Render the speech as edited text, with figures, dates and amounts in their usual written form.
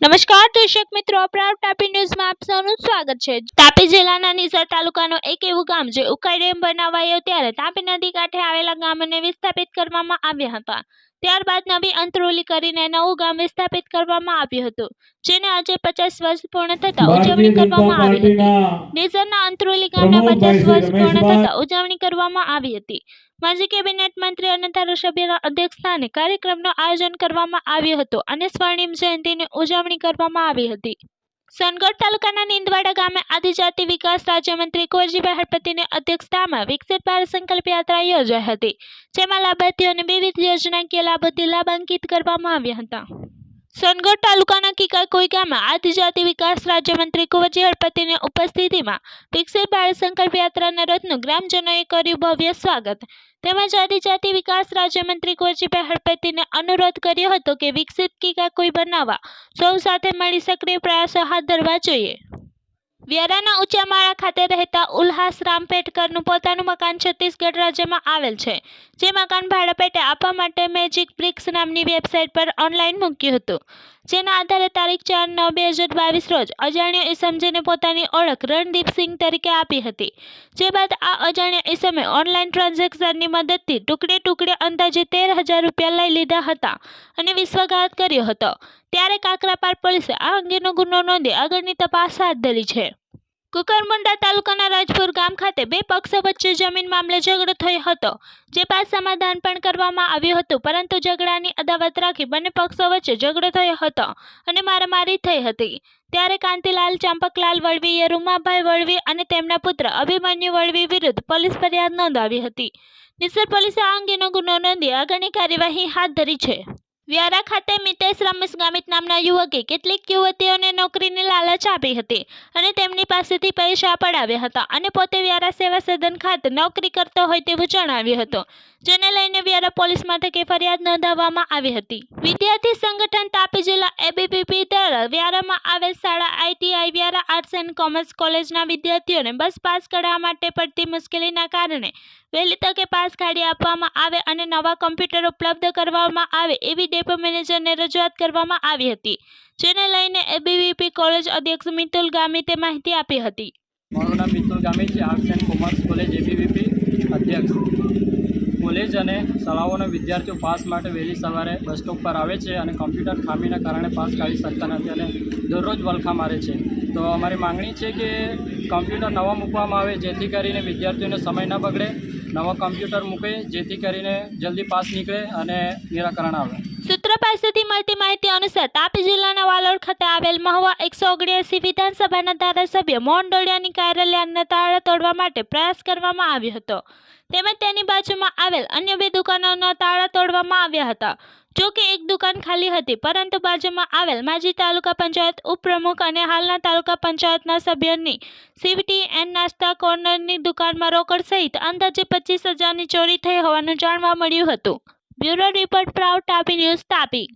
નમસ્કાર દર્શક મિત્રો, પ્રાઉડ તાપી ન્યૂઝમાં આપ સૌનું સ્વાગત છે। તાપી જિલ્લાના નીસર તાલુકાનું એક એવું ગામ જે ઉકાઈ ડેમ બનાવાયો ત્યારે તાપી નદી કાંઠે આવેલા ગામને વિસ્થાપિત કરવામાં આવ્યા હતા। ત્યારબાદ નવી અંતરોલી કરીને નવું ગામ વિસ્થાપિત કરવામાં આવ્યું હતું, જેને આજે 50 વર્ષ પૂર્ણ થતા ઉજવણી કરવામાં આવી હતી। નીસરના અંતરોલી ગામના 50 વર્ષ પૂર્ણ થતા ઉજવણી કરવામાં આવી હતી। માજી કેબિનેટ મંત્રી અને ધારાસભ્યના અધ્યક્ષસ્થાને કાર્યક્રમનું આયોજન કરવામાં આવ્યું હતું અને સ્વર્ણિમ જયંતિની ઉજવણી કરવામાં આવી હતી। સોનગઢ તાલુકાના નીંદવાડા ગામે આદિજાતિ વિકાસ રાજ્યમંત્રી કુંવરજીભાઈ હળપતિની અધ્યક્ષતામાં વિકસિત ભારત સંકલ્પ યાત્રા યોજાઈ હતી, જેમાં લાભાર્થીઓને વિવિધ યોજનાકીય લાભોથી લાભાન્વિત કરવામાં આવ્યા હતા। સોનગઢ તાલુકાના કિકાકોઈ ગામે આદિજાતિ વિકાસ રાજ્યમંત્રી કુંવરજી હળપતિની ઉપસ્થિતિમાં વિકસિત ભારત સંકલ્પ યાત્રાના રથનું ગ્રામજનોએ કર્યું ભવ્ય સ્વાગત। તેમજ આદિજાતિ વિકાસ રાજ્યમંત્રી કુંવરજીભાઈ હળપતિને અનુરોધ કર્યો હતો કે વિકસિત કિકાકોઈ બનાવવા સૌ સાથે મળી સક્રિય પ્રયાસો હાથ ધરવા જોઈએ। વ્યારાના ઊંચા માળા ખાતે રહેતા ઉલ્હાસ રામપેટકરનું પોતાનું મકાન છત્તીસગઢ રાજ્યમાં આવેલ છે, જે મકાન ભાડા પેટે આપવા માટે મેજિક બ્રિક્સ નામની વેબસાઇટ પર ઓનલાઈન મૂક્યું હતું, જેના આધારે તારીખ 4/9/2022 રોજ અજાણ્યો ઈસમ જેને પોતાની ઓળખ રણદીપસિંહ તરીકે આપી હતી, જે બાદ આ અજાણ્યા ઈસમે ઓનલાઈન ટ્રાન્ઝેક્શનની મદદથી ટુકડે અંદાજે 13,000 રૂપિયા લઈ લીધા હતા અને વિશ્વાસઘાત કર્યો હતો। ત્યારે કાકરાપાર પોલીસે આ અંગેનો ગુનો નોંધી આગળની તપાસ હાથ ધરી છે। કુકરમુંડા તાલુકાના રાજપુર ગામ ખાતે બે પક્ષો વચ્ચે જમીન મામલે ઝઘડો થયો હતો, જે બાદ સમાધાન પણ કરવામાં આવ્યું હતું, પરંતુ ઝઘડાની અદાવત રાખી બંને પક્ષો વચ્ચે ઝઘડો થયો હતો અને મારામારી થઈ હતી। ત્યારે કાંતિલાલ ચંપકલાલ વળવીએ રૂમાભાઈ વળવી અને તેમના પુત્ર અભિમન્યુ વળવી વિરુદ્ધ પોલીસ ફરિયાદ નોંધાવી હતી। નીસર પોલીસે આ અંગેનો ગુનો નોંધી આગળની કાર્યવાહી હાથ ધરી છે। વ્યારા ખાતે મિતેશ રમેશ ગામિત નામના યુવકે કેટલીક યુવતીઓને નોકરીની લાલચ આપી હતી અને તેમની પાસેથી પૈસા પડાવ્યા હતા અને પોતે વ્યારા સેવા સદન ખાતે નોકરી કરતો હોય તેવું જણાવ્યું હતું, જેને લઈને વ્યારા પોલીસ મથકે ફરિયાદ નોંધાવવામાં આવી હતી। વિદ્યાર્થી સંગઠન તાપી જિલ્લા એબીવીપી દ્વારા વ્યારામાં આવેલ શાળા ITI Vyara arts and commerce કોલેજના વિદ્યાર્થીઓને બસ પાસ કઢાવવા માટે પડતી મુશ્કેલીના કારણે વહેલી તકે પાસ કાઢી આપવામાં આવે અને નવા કમ્પ્યુટર ઉપલબ્ધ કરવામાં આવે એવી ડેપો મેનેજરને રજૂઆત કરવામાં આવી હતી, જેને લઈને એબીવીપી કોલેજ અધ્યક્ષ મિતુલ ગામિતે માહિતી આપી હતી। મારું નામ મિતુલ ગામિત છે, arts and commerce college ABVP અધ્યક્ષ। કોલેજ અને શાળાઓના વિદ્યાર્થીઓ પાસ માટે વહેલી સવારે બસ સ્ટોપ પર આવે છે અને કમ્પ્યુટર ખામીના કારણે પાસ કાઢી શકતા નથી અને દરરોજ વલખા મારે છે। તો અમારી માંગણી છે કે કમ્પ્યુટર નવા મૂકવામાં આવે, જેથી કરીને વિદ્યાર્થીઓને સમય ન બગડે, નવા કમ્પ્યુટર મૂકે જેથી કરીને જલ્દી પાસ નીકળે અને નિરાકરણ આવે। સૂત્રો પાસેથી મળતી માહિતી અનુસાર તાપી જિલ્લાના વાલોડ ખાતે આવેલ મહુવા 179 વિધાનસભાના ધારાસભ્ય મોહન ડોડિયાની કાર્યાલયના તાળા તોડવા માટે પ્રયાસ કરવામાં આવ્યો હતો, તેમજ તેની બાજુમાં આવેલ અન્ય બે દુકાનોના તાળા તોડવામાં આવ્યા હતા। જો કે એક દુકાન ખાલી હતી, પરંતુ બાજુમાં આવેલ માજી તાલુકા પંચાયત ઉપપ્રમુખ અને હાલના તાલુકા પંચાયતના સભ્યની CVTN નાસ્તા કોર્નરની દુકાનમાં રોકડ સહિત અંદાજે 25,000ની ચોરી થઈ હોવાનું જાણવા મળ્યું હતું। Bureau report, proud Tapi news, Tapi.